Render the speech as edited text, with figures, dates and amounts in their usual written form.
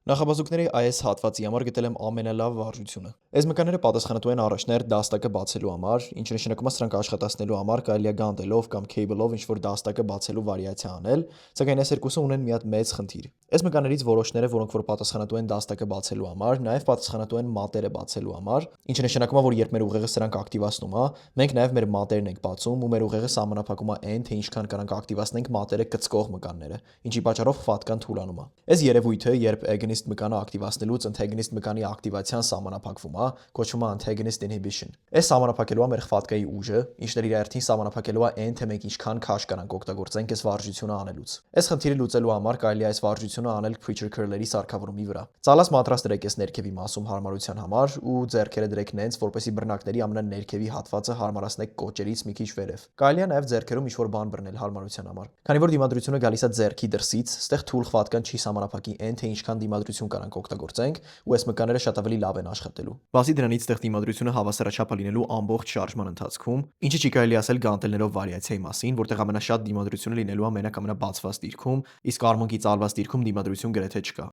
Նախաբազուկների այս հատվածի համար գտել եմ ամենալավ վարժությունը։ Այս մկանները պատասխանատու են առաջներ դաստակը բացելու համար, ինչը նշանակում է սրանք աշխատացնելու համար կարելի է գանդելով կամ քեյբլով ինչ-որ դաստակը բացելու վարիացիա անել, սակայն այս երկուսը ունեն մի հատ մեծ խնդիր։ Այս մկաներից որոշները, որոնք որ պատասխանատու են դաստակը բացելու համար, նաև պատասխանատու են մատերը բացելու համար, ինչը նշանակում է, որ երբ մեր ուղեղը սրանք ակտիվացնում է, մենք նաև մեր մատերն ենք բացում ու մեր ուղեղը սահմանափակում է այն, թե ինչքան կարանք ակտիվացնենք մատերը կծկող մկանները, ինչի պատճառով ֆատկան թուլանում է։ Այս երևույթը, երբ agonist մկանը ակտիվացնելուց antagonist մկանի ակտիվացիան սահմանափակվում է, կոչվում է antagonist inhibition։ Այս սահմանափակելու է մեր ֆատկայի ուժը, ինչն իր հերթին սահմանափակելու է այն, թե մենք ինչքան քաշ կարանք օգտագործենք այս վարժությունը անելուց։ Այս խնդիրը լուծելու համար կարելի է այս վարժությունը անել creature curl-երի սարքավորումի վրա։ Ծալած մատրաս դրեք այս ներքևի մասում հարմարության համար ու ձեռքերը դրեք նենց, որպեսզի բռնակների ամենաներքևի հատվածը հարմարացնեք կոճերից մի քիչ վերև։ Կարելի է նաև ձեռքերում ինչ-որ բան բռնել հարմարության համար։ Քանի որ դիմադրությունը գալիս է ձեռքի դրսից, ստեղ թուլ խվատկան չի սահմանափակի այն, թե ինչքան դիմադրություն կարանք օգտագործենք, ու այս մկանները շատ ավելի լավ են աշխատելու։ Բացի դրանից, ստեղ դիմադրությունը հավասարաչափ է լինելու ամբողջ շարժման ընթացքում, ինչը չի կարելի ասել գանտելներով վարիացիայի մասին, որտեղ ամենաշատ դիմադրությունը լինելու է մենակ ամենաբացված դիրքում, իսկ արմունկի ծալված դիրքում դիմադրություն գրեթե չկա։